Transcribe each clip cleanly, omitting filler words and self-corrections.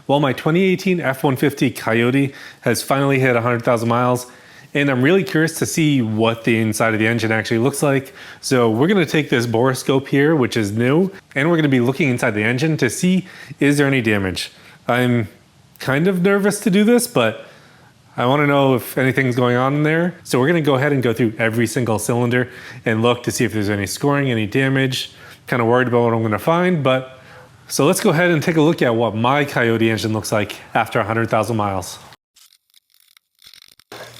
Well, my 2018 F-150 Coyote has finally hit 100,000 miles, and I'm really curious to see what the inside of the engine actually looks like. So we're gonna take this Boroscope here, which is new, and we're gonna be looking inside the engine to see, is there any damage? I'm kind of nervous to do this, but I wanna know if anything's going on in there. So we're gonna go ahead and go through every single cylinder and look to see if there's any scoring, any damage. Kind of worried about what I'm gonna find, but so let's go ahead and take a look at what my Coyote engine looks like after 100,000 miles.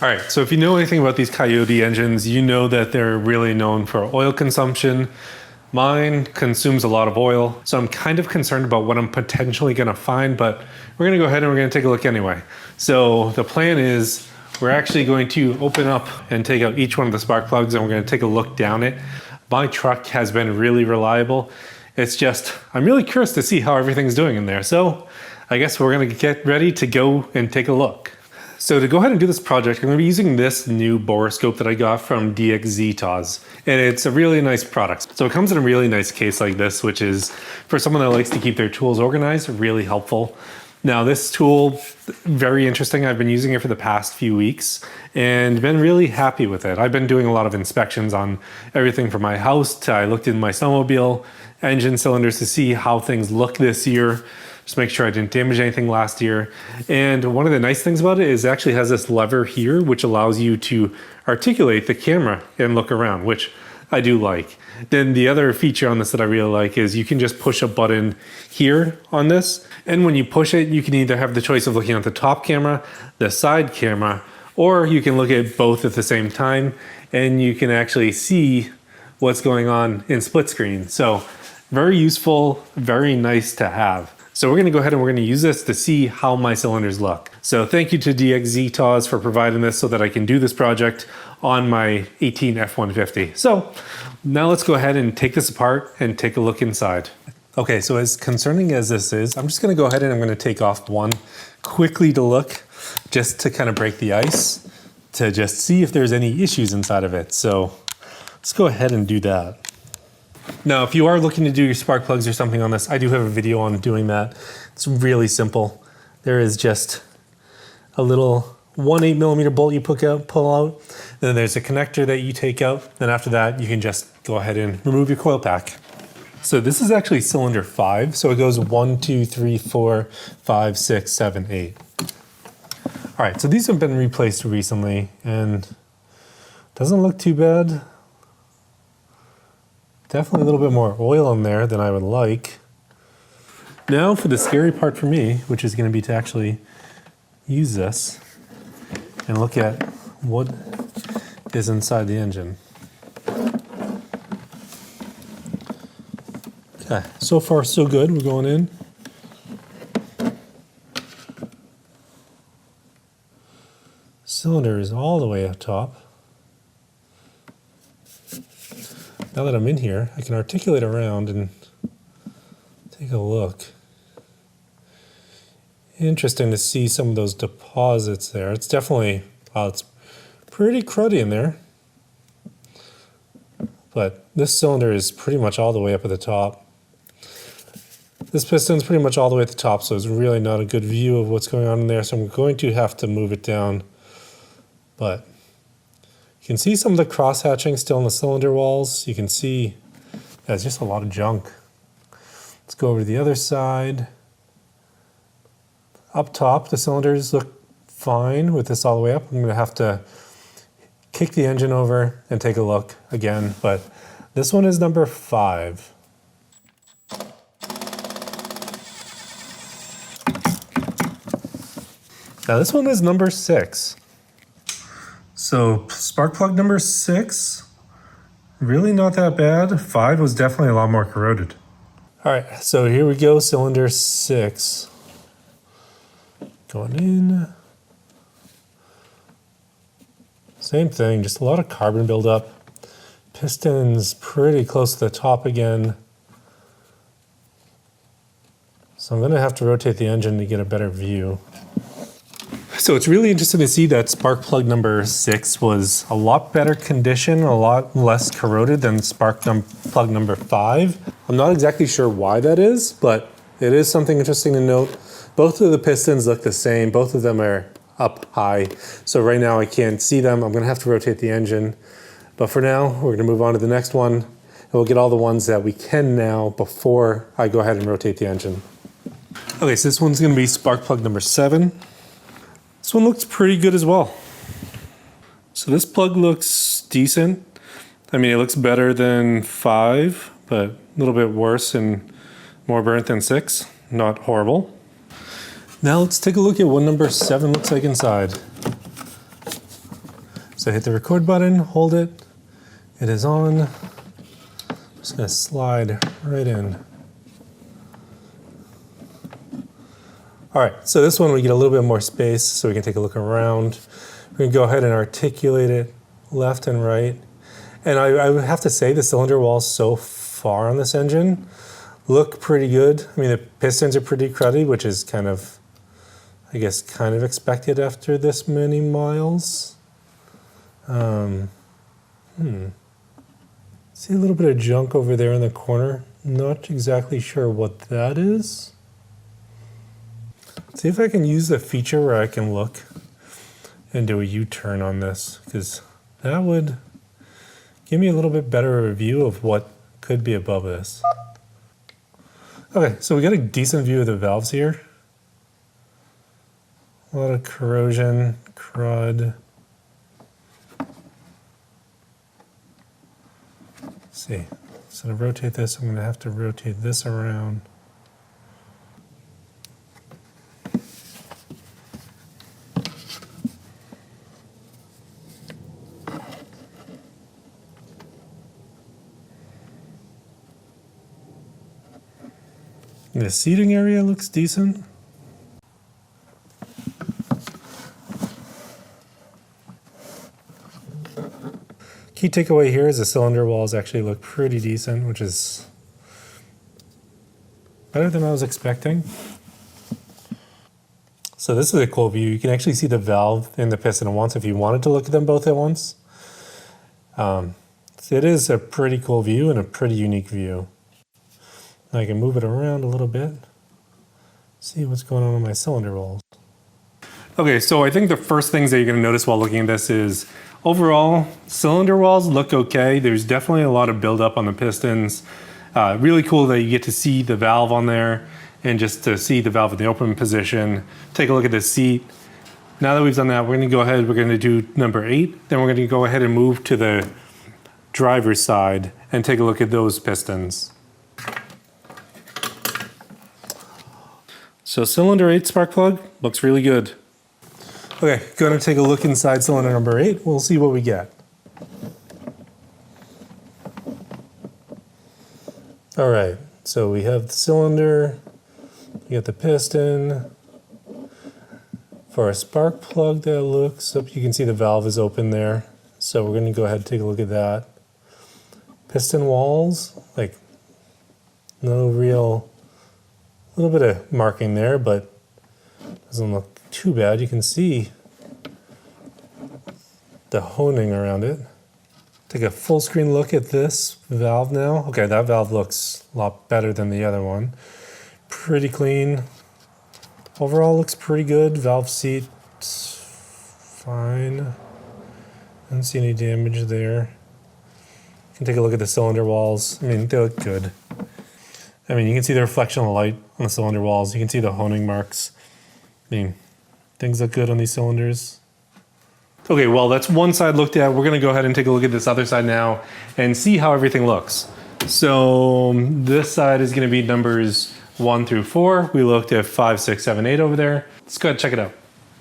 All right, so if you know anything about these Coyote engines, you know that they're really known for oil consumption. Mine consumes a lot of oil, so I'm kind of concerned about what I'm potentially gonna find, but we're gonna go ahead and we're gonna take a look anyway. So the plan is we're actually going to open up and take out each one of the spark plugs, and we're gonna take a look down it. My truck has been really reliable. It's just, I'm really curious to see how everything's doing in there. So I guess we're gonna get ready to go and take a look. So to go ahead and do this project, I'm gonna be using this new Boroscope that I got from dxztoz. And it's a really nice product. So it comes in a really nice case like this, which is, for someone that likes to keep their tools organized, really helpful. Now this tool, very interesting. I've been using it for the past few weeks and been really happy with it. I've been doing a lot of inspections on everything from my house to I looked in my snowmobile engine cylinders to see how things look this year. Just make sure I didn't damage anything last year. And one of the nice things about it is it actually has this lever here, which allows you to articulate the camera and look around, which I do like. Then the other feature on this that I really like is you can just push a button here on this. And when you push it, you can either have the choice of looking at the top camera, the side camera, or you can look at both at the same time and you can actually see what's going on in split screen. So very useful, very nice to have. So we're gonna go ahead and we're gonna use this to see how my cylinders look. So thank you to dxztoz for providing this so that I can do this project on my 18 F-150. So now let's go ahead and take this apart and take a look inside. Okay, so as concerning as this is, I'm just gonna go ahead and I'm gonna take off one quickly to look, just to kind of break the ice, to just see if there's any issues inside of it. So let's go ahead and do that. Now, if you are looking to do your spark plugs or something on this, I do have a video on doing that. It's really simple. There is just a little 1/8mm bolt you pull out. Then there's a connector that you take out. Then after that, you can just go ahead and remove your coil pack. So this is actually cylinder 5. So it goes 1, 2, 3, 4, 5, 6, 7, 8. All right, so these have been replaced recently and doesn't look too bad. Definitely a little bit more oil in there than I would like. Now for the scary part for me, which is going to be to actually use this and look at what is inside the engine. Okay, so far so good. We're going in. Cylinder is all the way up top. Now that I'm in here, I can articulate around and take a look. Interesting to see some of those deposits there. It's definitely, it's pretty cruddy in there. But this cylinder is pretty much all the way up at the top. This piston's pretty much all the way at the top, so it's really not a good view of what's going on in there. So I'm going to have to move it down. But you can see some of the cross-hatching still in the cylinder walls. You can see there's just a lot of junk. Let's go over to the other side. Up top, the cylinders look fine with this all the way up. I'm gonna have to kick the engine over and take a look again, but this one is number 5. Now this one is number 6. So spark plug number 6, really not that bad. 5 was definitely a lot more corroded. All right, so here we go, cylinder 6. Going in. Same thing, just a lot of carbon buildup. Piston's pretty close to the top again. So I'm gonna have to rotate the engine to get a better view. So it's really interesting to see that spark plug number 6 was a lot better condition, a lot less corroded than spark plug number 5. I'm not exactly sure why that is, but it is something interesting to note. Both of the pistons look the same. Both of them are up high. So right now I can't see them. I'm gonna have to rotate the engine. But for now, we're gonna move on to the next one. And we'll get all the ones that we can now before I go ahead and rotate the engine. Okay, so this one's gonna be spark plug number 7. This one looks pretty good as well. So this plug looks decent. I mean, it looks better than 5, but a little bit worse and more burnt than 6. Not horrible. Now let's take a look at what number 7 looks like inside. So hit the record button, hold it. It is on. I'm just gonna slide right in. All right, so this one we get a little bit more space so we can take a look around. We're gonna go ahead and articulate it left and right. And I would have to say the cylinder walls so far on this engine look pretty good. I mean, the pistons are pretty cruddy, which is kind of, I guess, kind of expected after this many miles. See a little bit of junk over there in the corner. Not exactly sure what that is. See if I can use the feature where I can look and do a U-turn on this, because that would give me a little bit better view of what could be above this. Okay, so we got a decent view of the valves here. A lot of corrosion, crud. Let's see, so to rotate this, I'm gonna have to rotate this around. The seating area looks decent. Key takeaway here is the cylinder walls actually look pretty decent, which is better than I was expecting. So this is a cool view. You can actually see the valve and the piston at once if you wanted to look at them both at once. So it is a pretty cool view and a pretty unique view. I can move it around a little bit, see what's going on my cylinder walls. Okay, so I think the first things that you're going to notice while looking at this is overall, cylinder walls look okay. There's definitely a lot of buildup on the pistons. Really cool that you get to see the valve on there and just to see the valve in the open position. Take a look at the seat. Now that we've done that, we're going to go ahead, we're going to do number 8. Then we're going to go ahead and move to the driver's side and take a look at those pistons. So cylinder 8 spark plug looks really good. Okay, going to take a look inside cylinder number 8. We'll see what we get. All right, so we have the cylinder, we got the piston. For a spark plug that looks up, you can see the valve is open there. So we're going to go ahead and take a look at that. Piston walls, like no real, a little bit of marking there, but doesn't look too bad. You can see the honing around it. Take a full screen look at this valve now. Okay, that valve looks a lot better than the other one. Pretty clean. Overall looks pretty good. Valve seat, fine. Don't see any damage there. You can take a look at the cylinder walls. I mean, they look good. I mean, you can see the reflection of the light on the cylinder walls. You can see the honing marks. I mean, things look good on these cylinders. Okay, well, that's one side looked at. We're going to go ahead and take a look at this other side now and see how everything looks. So this side is going to be numbers 1 through 4. We looked at 5, 6, 7, 8 over there. Let's go ahead and check it out.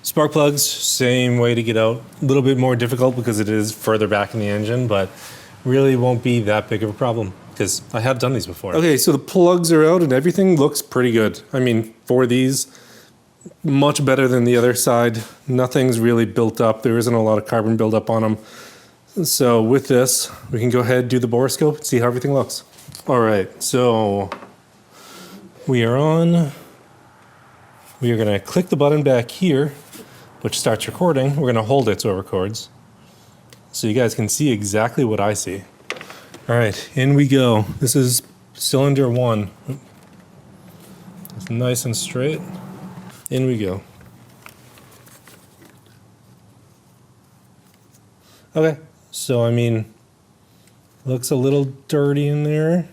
Spark plugs, same way to get out. A little bit more difficult because it is further back in the engine, but really won't be that big of a problem because I have done these before. Okay, so the plugs are out and everything looks pretty good. I mean, for these, much better than the other side. Nothing's really built up. There isn't a lot of carbon buildup on them. So with this, we can go ahead and do the boroscope and see how everything looks. All right, so we are on. We are gonna click the button back here, which starts recording. We're gonna hold it so it records. So you guys can see exactly what I see. All right, in we go. This is cylinder 1. It's nice and straight. In we go. Okay, so I mean, looks a little dirty in there.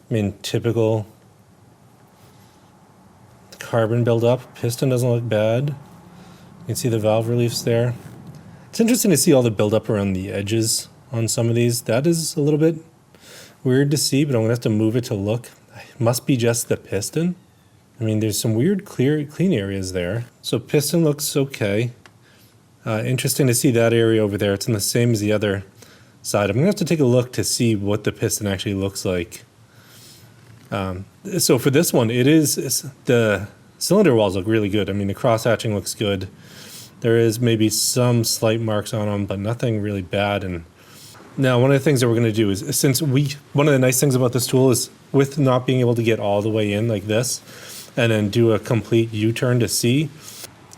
I mean, typical carbon buildup. Piston doesn't look bad. You can see the valve reliefs there. It's interesting to see all the buildup around the edges on some of these. That is a little bit weird to see, but I'm gonna have to move it to look. It must be just the piston. I mean, there's some weird clean areas there. So piston looks okay. Interesting to see that area over there. It's in the same as the other side. I'm gonna have to take a look to see what the piston actually looks like. So for this one, the cylinder walls look really good. I mean, the cross hatching looks good. There is maybe some slight marks on them, but nothing really bad. And now one of the things that we're gonna do is, one of the nice things about this tool is with not being able to get all the way in like this, and then do a complete U-turn to see.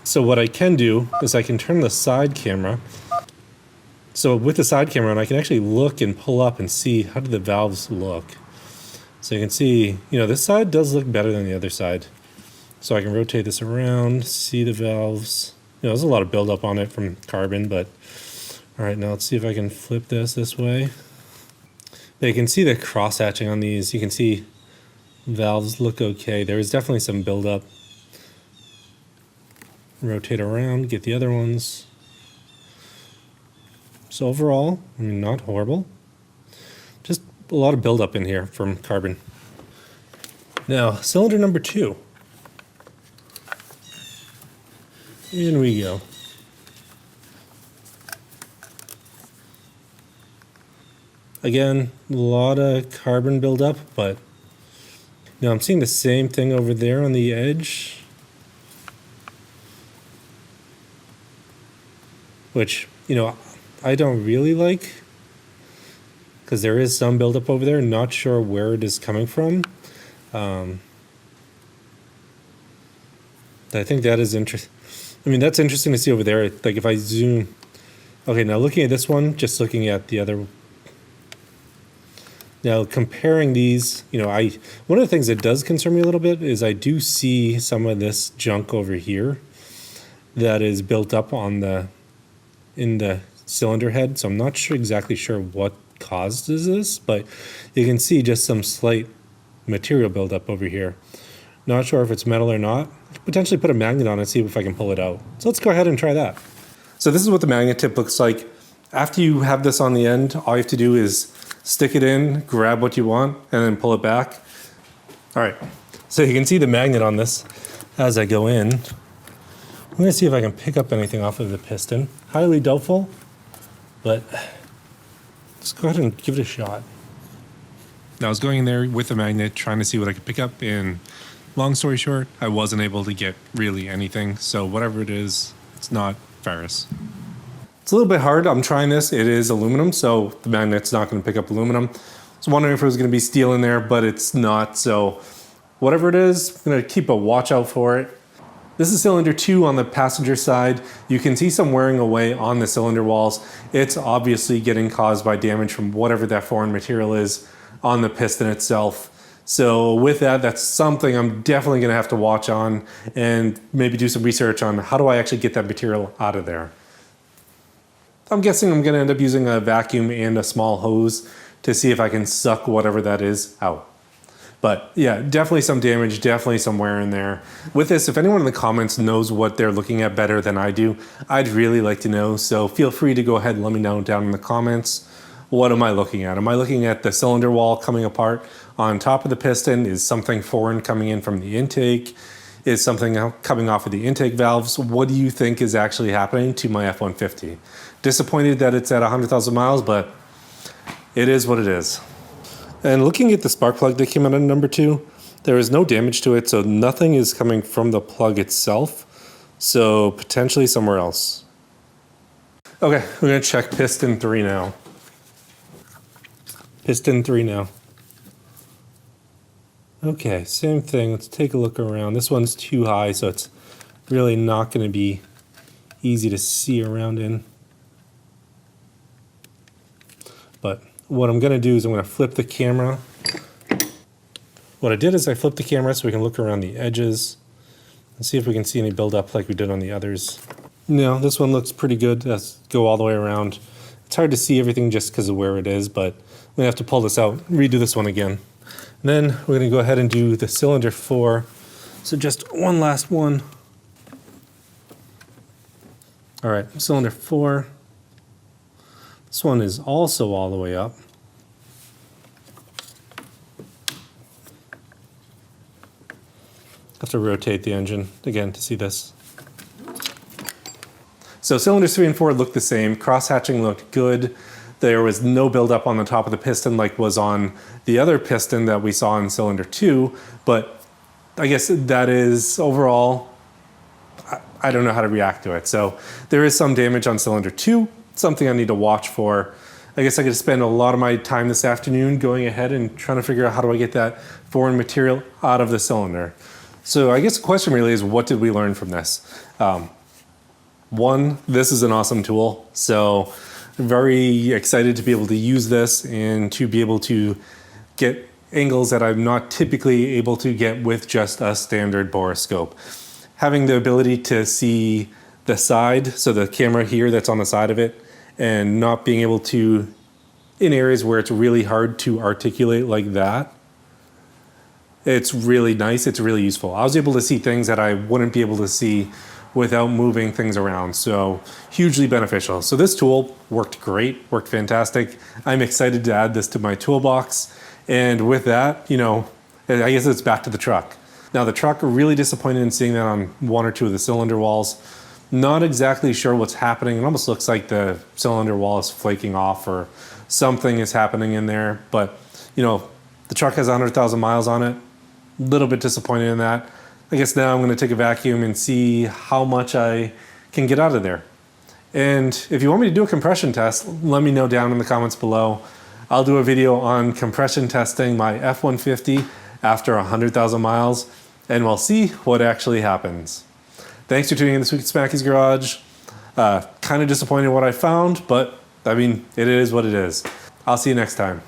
So what I can do is I can turn the side camera. So with the side camera on, I can actually look and pull up and see how do the valves look. So you can see, this side does look better than the other side. So I can rotate this around, see the valves. There's a lot of buildup on it from carbon, but all right, now let's see if I can flip this way. But you can see the cross hatching on these. You can see valves look okay. There is definitely some buildup. Rotate around, get the other ones. So overall, I mean, not horrible. Just a lot of buildup in here from carbon. Now, cylinder number 2. In we go. Again, a lot of carbon buildup, but now I'm seeing the same thing over there on the edge. Which, I don't really like, because there is some buildup over there. Not sure where it is coming from. I think that is interesting. I mean, that's interesting to see over there. Like if I zoom. Okay, now looking at this one, just looking at the other. Now comparing these, one of the things that does concern me a little bit is I do see some of this junk over here that is built up in the cylinder head. So I'm not exactly sure what causes this, but you can see just some slight material buildup over here. Not sure if it's metal or not. Potentially put a magnet on it, see if I can pull it out. So let's go ahead and try that. So this is what the magnet tip looks like. After you have this on the end, all you have to do is stick it in, grab what you want, and then pull it back. All right, so you can see the magnet on this as I go in. I'm gonna see if I can pick up anything off of the piston. Highly doubtful, but let's go ahead and give it a shot. Now I was going in there with the magnet, trying to see what I could pick up, and long story short, I wasn't able to get really anything. So whatever it is, it's not ferrous. It's a little bit hard. I'm trying this. It is aluminum, so the magnet's not going to pick up aluminum. I was wondering if it was going to be steel in there, but it's not. So whatever it is, I'm going to keep a watch out for it. This is cylinder 2 on the passenger side. You can see some wearing away on the cylinder walls. It's obviously getting caused by damage from whatever that foreign material is on the piston itself. So with that, that's something I'm definitely going to have to watch on and maybe do some research on how do I actually get that material out of there. I'm guessing I'm going to end up using a vacuum and a small hose to see if I can suck whatever that is out. But yeah, definitely some damage, definitely some wear in there. With this, if anyone in the comments knows what they're looking at better than I do, I'd really like to know. So feel free to go ahead and let me know down in the comments. What am I looking at? Am I looking at the cylinder wall coming apart on top of the piston? Is something foreign coming in from the intake? Is something coming off of the intake valves? What do you think is actually happening to my F-150? Disappointed that it's at 100,000 miles, but it is what it is. And looking at the spark plug that came out of number 2, there is no damage to it, so nothing is coming from the plug itself, so potentially somewhere else. Okay, we're gonna check piston 3 now. Piston 3 now. Okay, same thing. Let's take a look around. This one's too high, so it's really not going to be easy to see around in. But what I'm going to do is I'm going to flip the camera. What I did is I flipped the camera so we can look around the edges. Let's see if we can see any buildup like we did on the others. No, this one looks pretty good. Let's go all the way around. It's hard to see everything just because of where it is, but I'm gonna have to pull this out, redo this one again. And then we're gonna go ahead and do the cylinder 4. So just one last one. All right, cylinder 4. This one is also all the way up. Have to rotate the engine again to see this. So cylinders 3 and 4 looked the same. Cross-hatching looked good. There was no buildup on the top of the piston like was on the other piston that we saw in cylinder 2, but I guess that is overall, I don't know how to react to it. So there is some damage on cylinder 2, something I need to watch for. I guess I could spend a lot of my time this afternoon going ahead and trying to figure out how do I get that foreign material out of the cylinder. So I guess the question really is, what did we learn from this? One, this is an awesome tool. So very excited to be able to use this and to be able to get angles that I'm not typically able to get with just a standard Boroscope. Having the ability to see the side, so the camera here that's on the side of it, and not being able to, in areas where it's really hard to articulate like that, it's really nice, it's really useful. I was able to see things that I wouldn't be able to see without moving things around, so hugely beneficial. So this tool worked great, worked fantastic. I'm excited to add this to my toolbox, and with that, you know, I guess it's back to the truck. Now the truck, really disappointed in seeing that on one or two of the cylinder walls. Not exactly sure what's happening. It almost looks like the cylinder wall is flaking off or something is happening in there, but you know, the truck has 100,000 miles on it. A little bit disappointed in that. I guess now I'm going to take a vacuum and see how much I can get out of there. And if you want me to do a compression test, let me know down in the comments below. I'll do a video on compression testing my F-150 after 100,000 miles, and we'll see what actually happens. Thanks for tuning in this week at Smackey's Garage. Kind of disappointed in what I found, but I mean, it is what it is. I'll see you next time.